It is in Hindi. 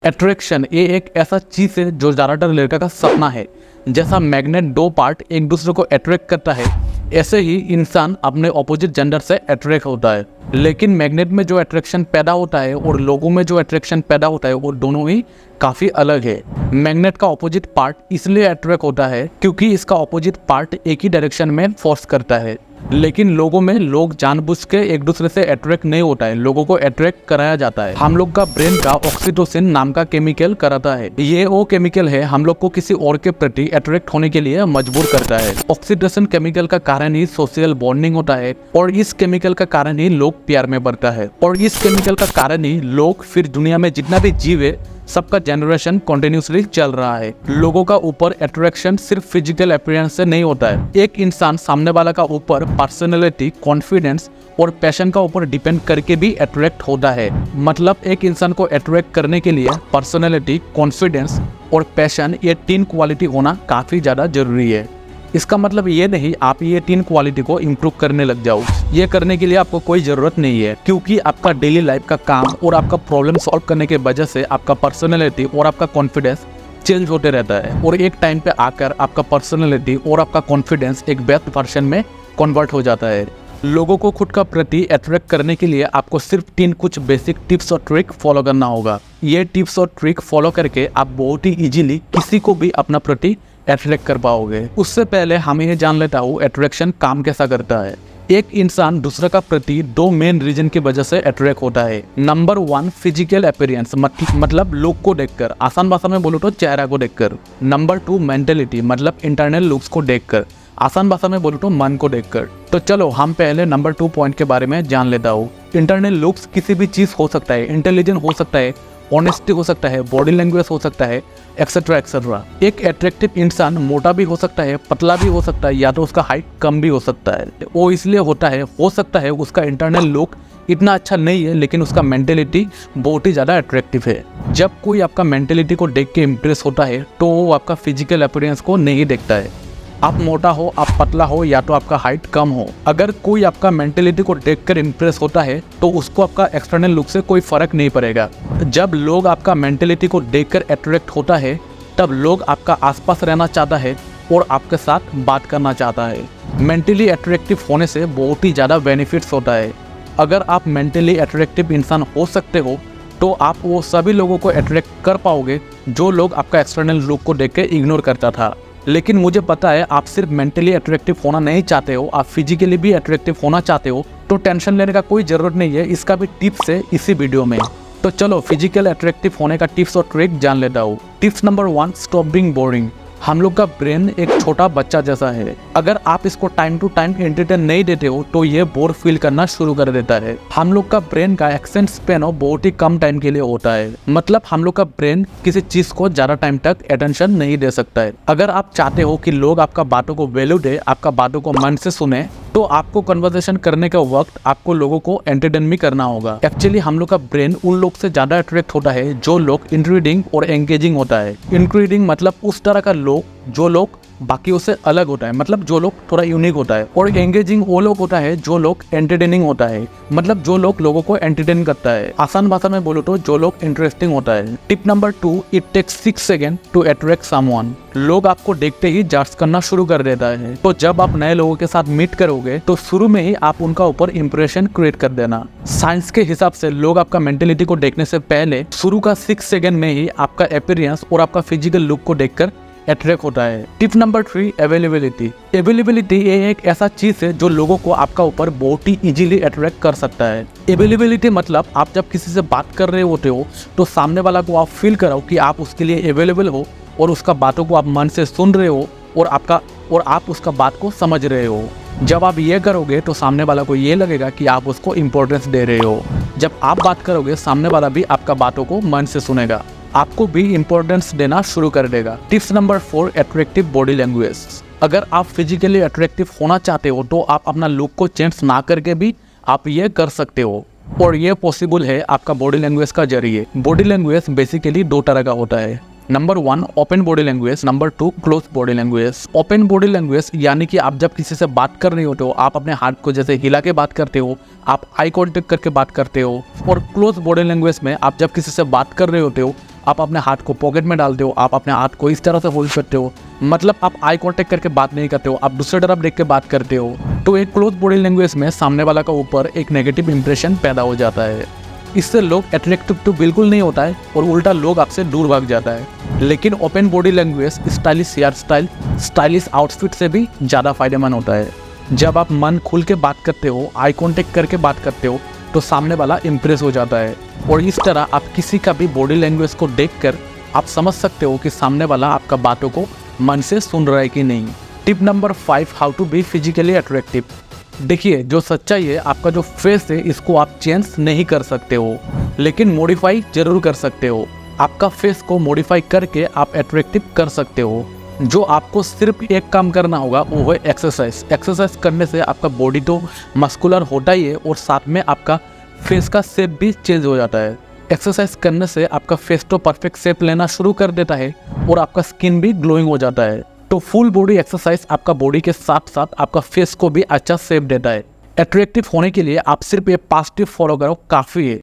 अट्रैक्शन ये एक ऐसा चीज है जो ज्यादातर लड़का का सपना है। जैसा मैग्नेट दो पार्ट एक दूसरे को अट्रैक्ट करता है, ऐसे ही इंसान अपने ऑपोजिट जेंडर से अट्रैक्ट होता है। लेकिन मैग्नेट में जो अट्रैक्शन पैदा होता है और लोगों में जो अट्रैक्शन पैदा होता है वो दोनों ही काफी अलग है। मैग्नेट का ऑपोजिट पार्ट इसलिए अट्रैक्ट होता है क्योंकि इसका ऑपोजिट पार्ट एक ही डायरेक्शन में फोर्स करता है। लेकिन लोगों में लोग जानबूझ के एक दूसरे से अट्रैक्ट नहीं होता है, लोगों को अट्रैक्ट कराया जाता है। हम लोग का ब्रेन का ऑक्सीटोसिन नाम का केमिकल कराता है। ये वो केमिकल है हम लोग को किसी और के प्रति अट्रैक्ट होने के लिए मजबूर करता है। ऑक्सीटोसिन केमिकल का कारण ही सोशल बॉन्डिंग होता है और इस केमिकल का कारण ही लोग प्यार में बढ़ता है और इस केमिकल का कारण ही लोग फिर दुनिया में जितना भी जीव है सबका जनरेशन कंटिन्यूसली चल रहा है। लोगों का ऊपर अट्रैक्शन सिर्फ फिजिकल अपीयरेंस से नहीं होता है। एक इंसान सामने वाला का ऊपर पर्सनैलिटी, कॉन्फिडेंस और पैशन का ऊपर डिपेंड करके भी अट्रैक्ट होता है। मतलब एक इंसान को अट्रैक्ट करने के लिए पर्सनैलिटी, कॉन्फिडेंस और पैशन ये तीन क्वालिटी होना काफी ज्यादा जरूरी है। इसका मतलब ये नहीं आप ये तीन क्वालिटी को इम्प्रूव करने लग जाओ। ये करने के लिए आपको कोई ज़रूरत नहीं है क्योंकि आपका डेली लाइफ का काम और आपका प्रॉब्लम सॉल्व करने के वजह से आपका पर्सनैलिटी और आपका कॉन्फिडेंस चेंज होते रहता है और एक टाइम पे आकर आपका पर्सनैलिटी और आपका कॉन्फिडेंस एक बेस्ट वर्जन में कन्वर्ट हो जाता है। लोगों को खुद का प्रति अट्रैक्ट करने के लिए आपको सिर्फ तीन कुछ बेसिक टिप्स और ट्रिक फॉलो करना होगा। ये टिप्स और ट्रिक फॉलो करके आप बहुत ही इजीली किसी को भी अपना प्रति अट्रैक्ट कर पाओगे। उससे पहले हम ये जान लेता हूँ अट्रैक्शन काम कैसा करता है। एक इंसान दूसरे का प्रति दो मेन रीजन की वजह से अट्रैक्ट होता है। नंबर 1 फिजिकल अपीयरेंस, मतलब लुक को देखकर, आसान भाषा में बोलो तो चेहरा को देखकर। नंबर 2 मेंटेलिटी, मतलब इंटरनल लुक्स को देखकर, आसान भाषा में बोलो तो मन को देखकर। तो चलो हम पहले नंबर 2 पॉइंट के बारे में जान लेता हूँ। इंटरनल लुक्स किसी भी चीज हो सकता है, इंटेलिजेंट हो सकता है, ऑनेस्टी हो सकता है, बॉडी लैंग्वेज हो सकता है, एक्सेट्रा एक्सेट्रा। एक अट्रैक्टिव इंसान मोटा भी हो सकता है, पतला भी हो सकता है, या तो उसका हाइट कम भी हो सकता है। वो इसलिए होता है, हो सकता है उसका इंटरनल लुक इतना अच्छा नहीं है लेकिन उसका मेंटेलिटी बहुत ही ज़्यादा अट्रैक्टिव है। जब कोई आपका मेंटेलिटी को देख के इम्प्रेस होता है तो वो आपका फिजिकल अपीयरेंस को नहीं देखता है। आप मोटा हो, आप पतला हो, या तो आपका हाइट कम हो, अगर कोई आपका मेंटेलिटी को देखकर इम्प्रेस होता है तो उसको आपका एक्सटर्नल लुक से कोई फर्क नहीं पड़ेगा। जब लोग आपका मेंटेलिटी को देखकर अट्रैक्ट होता है तब लोग आपका आसपास रहना चाहता है और आपके साथ बात करना चाहता है। मेंटली अट्रैक्टिव होने से बहुत ही ज़्यादा बेनिफिट्स होता है। अगर आप मेंटली अट्रैक्टिव इंसान हो सकते हो तो आप वो सभी लोगों को अट्रैक्ट कर पाओगे जो लोग आपका एक्सटर्नल लुक को देख के इग्नोर करता था। लेकिन मुझे पता है आप सिर्फ मेंटली अट्रैक्टिव होना नहीं चाहते हो, आप फिजिकली भी अट्रैक्टिव होना चाहते हो, तो टेंशन लेने का कोई ज़रूरत नहीं है। इसका भी टिप्स है इसी वीडियो में। तो चलो फिजिकल अट्रैक्टिव होने का टिप्स और ट्रिक जान लेता हूँ। Tips number 1, stop being boring. हम लोग का ब्रेन एक छोटा बच्चा जैसा है। अगर आप इसको टाइम टू टाइम एंटरटेन नहीं देते हो तो ये बोर फील करना शुरू कर देता है। हम लोग का ब्रेन का एक्शन स्पेन बहुत ही कम टाइम के लिए होता है। मतलब हम लोग का ब्रेन किसी चीज को ज्यादा टाइम तक अटेंशन नहीं दे सकता है। अगर आप चाहते हो कि लोग आपका बातों को वैल्यू दे, आपका बातों को मन से सुने, तो आपको कन्वर्सेशन करने के वक्त आपको लोगों को एंटरटेन भी करना होगा। एक्चुअली हम लोग का ब्रेन उन लोग से ज्यादा अट्रैक्ट होता है जो लोग इंट्रीडिंग और एंगेजिंग होता है। इंट्रीडिंग मतलब उस तरह का लोग जो लोग बाकियों से अलग होता है, मतलब जो लोग थोड़ा यूनिक होता है। और एंगेजिंग वो लोग होता है जो लोग एंटरटेनिंग होता है, मतलब जो लोग लोगों को एंटरटेन करता है। आसान भाषा में बोलो तो जो लोग इंटरेस्टिंग होता है। Tip number 2, it takes 6 second to attract someone. लोग आपको देखते ही जज करना शुरू कर देता है। तो जब आप नए लोगों के साथ मीट करोगे तो शुरू में ही आप उनका ऊपर इंप्रेशन क्रिएट कर देना। साइंस के हिसाब से लोग आपका मेंटेलिटी को देखने से पहले शुरू का 6 सेकेंड में ही आपका अपीयरेंस और आपका फिजिकल लुक को देखकर अट्रैक्ट होता है। Tip number 3, availability. अवेलेबिलिटी ये एक ऐसा चीज है जो लोगों को आपका ऊपर बहुत ही इजीली अट्रैक्ट कर सकता है। अवेलेबिलिटी मतलब आप जब किसी से बात कर रहे होते हो तो सामने वाला को आप फील कराओ कि आप उसके लिए अवेलेबल हो और उसका बातों को आप मन से सुन रहे हो और आप उसका बात को समझ रहे हो। जब आप ये करोगे तो सामने वाला को ये लगेगा कि आप उसको इम्पोर्टेंस दे रहे हो। जब आप बात करोगे सामने वाला भी आपका बातों को मन से सुनेगा, आपको भी इम्पोर्टेंस देना शुरू कर देगा। Tips number 4, attractive body language. अगर आप फिजिकली अट्रैक्टिव होना चाहते हो तो आप अपना लुक को चेंज ना करके भी आप ये कर सकते हो और ये पॉसिबल है आपका बॉडी लैंग्वेज का जरिए। बॉडी लैंग्वेज बेसिकली 2 तरह का होता है। Number 1, open body language. Number 2, close body language. Open body language यानी कि आप जब किसी से बात कर रहे होते हो आप अपने हाथ को जैसे हिला के बात करते हो, आप आई कॉन्टेक्ट करके बात करते हो। और क्लोज बॉडी लैंग्वेज में आप जब किसी से बात कर रहे होते हो आप अपने हाथ को पॉकेट में डालते हो, आप अपने हाथ को इस तरह से होल्ड करते हो, मतलब आप आई कांटेक्ट करके बात नहीं करते हो, आप दूसरे तरफ देख के बात करते हो, तो एक क्लोज बॉडी लैंग्वेज में सामने वाला का ऊपर एक नेगेटिव इंप्रेशन पैदा हो जाता है। इससे लोग अट्रैक्टिव तो बिल्कुल नहीं होता है और उल्टा लोग आपसे दूर भाग जाता है। लेकिन open body language stylish hair style, stylish outfit से भी ज़्यादा फायदेमंद होता है। जब आप मन खुल के बात करते हो, आई कांटेक्ट करके बात करते हो, तो सामने वाला इम्प्रेस हो जाता है और इस तरह आप किसी का भी बॉडी लैंग्वेज को देखकर आप समझ सकते हो कि सामने वाला आपका बातों को मन से सुन रहा है कि नहीं। Tip number 5, how to be physically attractive. देखिए, जो सच्चाई है, आपका जो फेस है इसको आप चेंज नहीं कर सकते हो, लेकिन मॉडिफाई जरूर कर सकते हो। आपका फेस को मॉडिफाई करके आप अट्रैक्टिव कर सकते हो। जो आपको सिर्फ एक काम करना होगा वो है एक्सरसाइज। एक्सरसाइज करने से आपका बॉडी तो मस्कुलर होता ही है और साथ में आपका फेस का शेप भी चेंज हो जाता है। एक्सरसाइज करने से आपका फेस तो परफेक्ट शेप लेना शुरू कर देता है और आपका स्किन भी ग्लोइंग हो जाता है। तो फुल बॉडी एक्सरसाइज आपका बॉडी के साथ साथ आपका फेस को भी अच्छा शेप देता है। अट्रैक्टिव होने के लिए आप सिर्फ ये 5 टिप फॉलो करो, काफ़ी है।